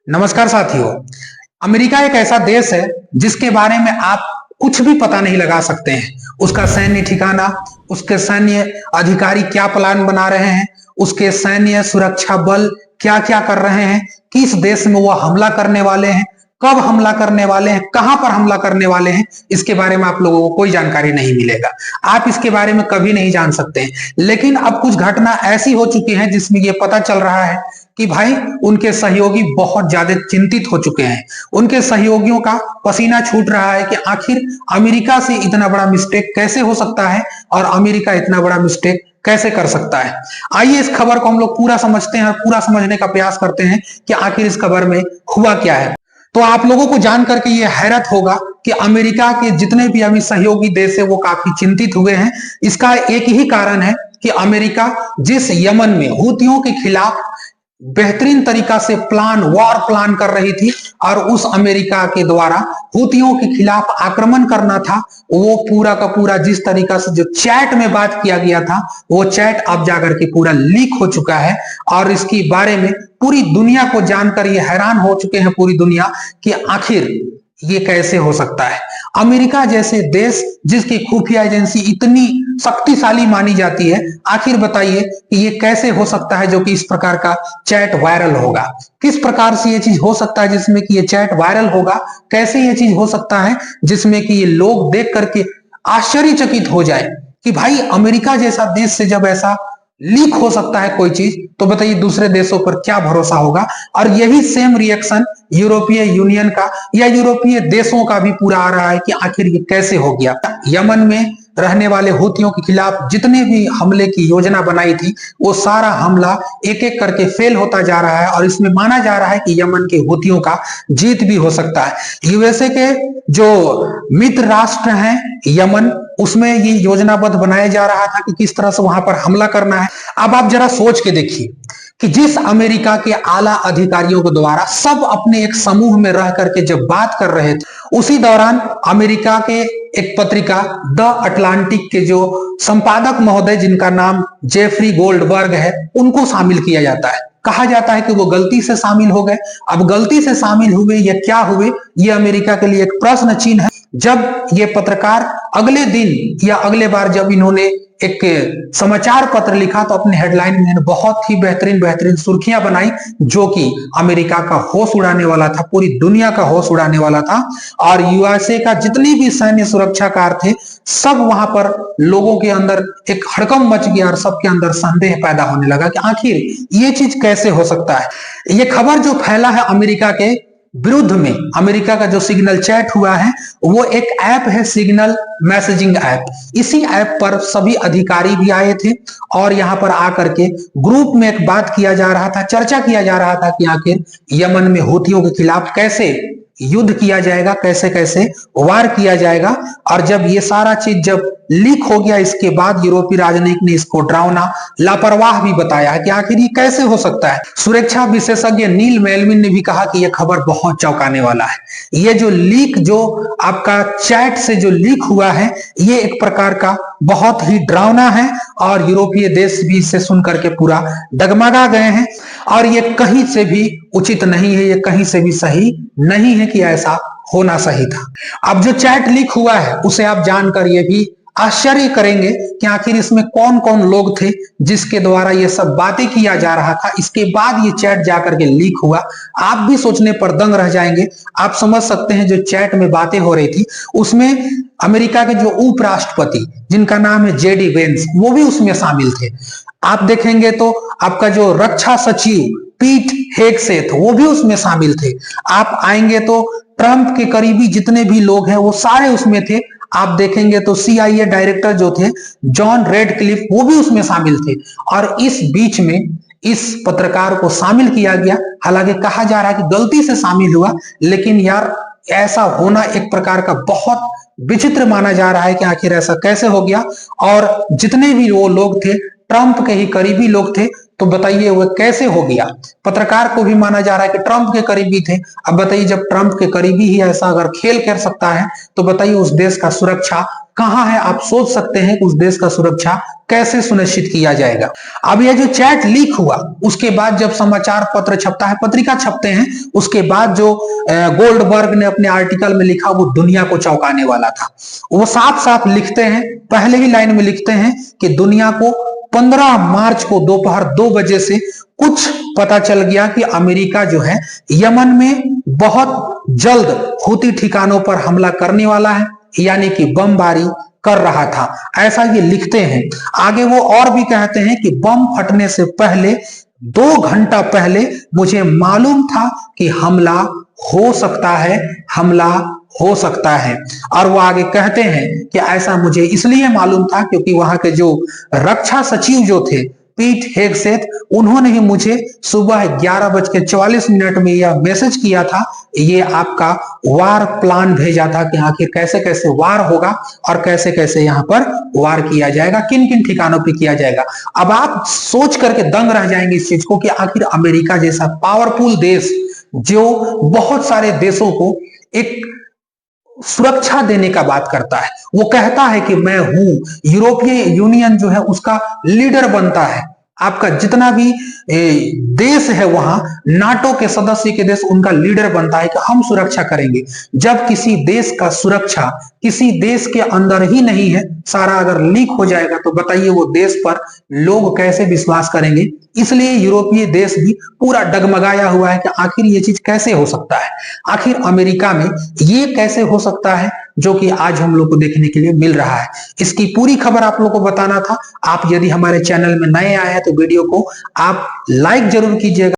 नमस्कार साथियों। अमेरिका एक ऐसा देश है जिसके बारे में आप कुछ भी पता नहीं लगा सकते हैं। उसका सैन्य ठिकाना, उसके सैन्य अधिकारी क्या प्लान बना रहे हैं, उसके सैन्य सुरक्षा बल क्या क्या कर रहे हैं, किस देश में वो हमला करने वाले हैं, कब हमला करने वाले हैं, कहां पर हमला करने वाले हैं, इसके बारे में आप लोगों को कोई जानकारी नहीं मिलेगा। आप इसके बारे में कभी नहीं जान सकते हैं। लेकिन अब कुछ घटना ऐसी हो चुकी है जिसमें ये पता चल रहा है कि भाई उनके सहयोगी बहुत ज्यादा चिंतित हो चुके हैं। उनके सहयोगियों का पसीना छूट रहा है कि आखिर अमेरिका से इतना बड़ा मिस्टेक कैसे हो सकता है और अमेरिका इतना बड़ा मिस्टेक कैसे कर सकता है। आइए इस खबर को हम लोग पूरा समझते हैं और पूरा समझने का प्रयास करते हैं कि आखिर इस खबर में हुआ क्या है। तो आप लोगों को जान करके ये हैरत होगा कि अमेरिका के जितने भी अभी सहयोगी देश है वो काफी चिंतित हुए हैं। इसका एक ही कारण है कि अमेरिका जिस यमन में हूतियों के खिलाफ बेहतरीन तरीका से वॉर प्लान कर रही थी और उस अमेरिका के द्वारा हूतियों के खिलाफ आक्रमण करना था, वो पूरा का पूरा जिस तरीका से जो चैट में बात किया गया था वो चैट अब जाकर के पूरा लीक हो चुका है। और इसके बारे में पूरी दुनिया को जानकर ये हैरान हो चुके हैं पूरी दुनिया कि आखिर ये कैसे हो सकता है। अमेरिका जैसे देश जिसकी खुफिया एजेंसी इतनी शक्तिशाली मानी जाती है, आखिर बताइए कि ये कैसे हो सकता है जो कि इस प्रकार का चैट वायरल होगा। किस प्रकार से ये चीज हो सकता है जिसमें कि ये चैट वायरल होगा, कैसे ये चीज हो सकता है जिसमें कि ये लोग देख करके आश्चर्यचकित हो जाए कि भाई अमेरिका जैसा देश से जब ऐसा लीक हो सकता है कोई चीज, तो बताइए दूसरे देशों पर क्या भरोसा होगा। और यही सेम रिएक्शन यूरोपीय यूनियन का या यूरोपीय देशों का भी पूरा आ रहा है कि आखिर ये कैसे हो गया। यमन में रहने वाले हूतियों के खिलाफ जितने भी हमले की योजना बनाई थी वो सारा हमला एक एक करके फेल होता जा रहा है और इसमें माना जा रहा है कि यमन के हूतियों का जीत भी हो सकता है। यूएसए के जो मित्र राष्ट्र हैं यमन, उसमें ये योजनाबद्ध बनाया जा रहा था कि किस तरह से वहां पर हमला करना है। अब आप जरा सोच के देखिए कि जिस अमेरिका के आला अधिकारियों के द्वारा सब अपने एक समूह में रह करके जब बात कर रहे थे, उसी दौरान अमेरिका के एक पत्रिका द अटलांटिक के जो संपादक महोदय जिनका नाम जेफरी गोल्डबर्ग है, उनको शामिल किया जाता है। कहा जाता है कि वो गलती से शामिल हो गए। अब गलती से शामिल हुए या क्या हुए, ये अमेरिका के लिए एक प्रश्न चिन्ह है। जब ये पत्रकार अगले दिन या अगले बार जब इन्होंने एक समाचार पत्र लिखा तो अपने हेडलाइन में बहुत ही बेहतरीन बेहतरीन सुर्खियां बनाई जो कि अमेरिका का होश उड़ाने वाला था, पूरी दुनिया का होश उड़ाने वाला था। और यूएसए का जितने भी सैन्य सुरक्षाकार थे सब वहां पर लोगों के अंदर एक हड़कंप मच गया और सबके अंदर संदेह पैदा होने लगा कि आखिर ये चीज कैसे हो सकता है। ये खबर जो फैला है अमेरिका के विरुद्ध में, अमेरिका का जो सिग्नल चैट हुआ है वो एक ऐप है, सिग्नल मैसेजिंग ऐप। इसी ऐप पर सभी अधिकारी भी आए थे और यहां पर आकर के ग्रुप में एक बात किया जा रहा था, चर्चा किया जा रहा था कि आखिर यमन में हूतियों के खिलाफ कैसे युद्ध किया जाएगा, कैसे कैसे वार किया जाएगा। और जब ये सारा चीज जब लीक हो गया, इसके बाद यूरोपीय राजनयिक ने इसको डरावना लापरवाह भी बताया है कि आखिर ये कैसे हो सकता है। सुरक्षा विशेषज्ञ नील मेलविन ने भी कहा कि यह खबर बहुत चौंकाने वाला है। ये जो लीक जो आपका चैट से जो लीक हुआ है ये एक प्रकार का बहुत ही डरावना है और यूरोपीय देश भी इसे सुन करके पूरा डगमगा गए हैं और ये कहीं से भी उचित नहीं है, ये कहीं से भी सही नहीं है कि ऐसा होना सही था। अब जो चैट लीक हुआ है उसे आप जानकर ये भी आश्चर्य करेंगे कि आखिर इसमें कौन कौन लोग थे जिसके द्वारा ये सब बातें किया जा रहा था। इसके बाद ये चैट जाकर के लीक हुआ, आप भी सोचने पर दंग रह जाएंगे। आप समझ सकते हैं जो चैट में बातें हो रही थी उसमें अमेरिका के जो उपराष्ट्रपति जिनका नाम है जेडी वेंस, वो भी उसमें शामिल थे। आप देखेंगे तो आपका जो रक्षा सचिव पीट हेगसेथ वो भी उसमें शामिल थे। आप आएंगे तो ट्रंप के करीबी जितने भी लोग हैं वो सारे उसमें थे। आप देखेंगे तो CIA डायरेक्टर जो थे जॉन रेडक्लिफ वो भी उसमें शामिल थे। और इस बीच में इस पत्रकार को शामिल किया गया, हालांकि कहा जा रहा है कि गलती से शामिल हुआ, लेकिन यार ऐसा होना एक प्रकार का बहुत विचित्र माना जा रहा है कि आखिर ऐसा कैसे हो गया। और जितने भी वो लोग थे ट्रंप के ही करीबी लोग थे, तो बताइए वो कैसे हो गया। पत्रकार को भी माना जा रहा है कि ट्रंप के करीबी थे। अब बताइए जब ट्रंप के करीबी ही ऐसा अगर खेल कर सकता है तो बताइए उस देश का सुरक्षा कहां है, आप सोच सकते हैं कि उस देश का सुरक्षा कैसे सुनिश्चित किया जाएगा। अब यह जो चैट लीक हुआ, उसके बाद जब समाचार पत्र छपता है, पत्रिका छपते हैं, उसके बाद जो गोल्डबर्ग ने अपने आर्टिकल में लिखा वो दुनिया को चौंकाने वाला था। वो साफ साफ लिखते हैं, पहले ही लाइन में लिखते हैं कि दुनिया को 15 मार्च को दोपहर 2 बजे से कुछ पता चल गया कि अमेरिका जो है यमन में बहुत जल्द हूती ठिकानों पर हमला करने वाला है, यानी कि बमबारी कर रहा था, ऐसा ये लिखते हैं। आगे वो और भी कहते हैं कि बम फटने से पहले 2 घंटा पहले मुझे मालूम था कि हमला हो सकता है, हमला हो सकता है। और वो आगे कहते हैं कि ऐसा मुझे इसलिए मालूम था क्योंकि वहां के जो रक्षा सचिव जो थे पीट हेगसेथ, उन्होंने ही मुझे सुबह 11:44 में यह मैसेज किया था, ये आपका वार प्लान भेजा था कि आखिर कैसे कैसे वार होगा और कैसे कैसे यहाँ पर वार किया जाएगा, किन किन ठिकानों पे किया जाएगा। अब आप सोच करके दंग रह जाएंगे इस चीज को कि आखिर अमेरिका जैसा पावरफुल देश जो बहुत सारे देशों को एक सुरक्षा देने का बात करता है, वो कहता है कि मैं हूं, यूरोपीय यूनियन जो है उसका लीडर बनता है, आपका जितना भी देश है वहां नाटो के सदस्य के देश उनका लीडर बनता है कि हम सुरक्षा करेंगे। जब किसी देश का सुरक्षा किसी देश के अंदर ही नहीं है, सारा अगर लीक हो जाएगा तो बताइए वो देश पर लोग कैसे विश्वास करेंगे। इसलिए यूरोपीय देश भी पूरा डगमगाया हुआ है कि आखिर ये चीज कैसे हो सकता है, आखिर अमेरिका में ये कैसे हो सकता है, जो कि आज हम लोग को देखने के लिए मिल रहा है। इसकी पूरी खबर आप लोग को बताना था। आप यदि हमारे चैनल में नए आए हैं तो वीडियो को आप लाइक जरूर कीजिएगा।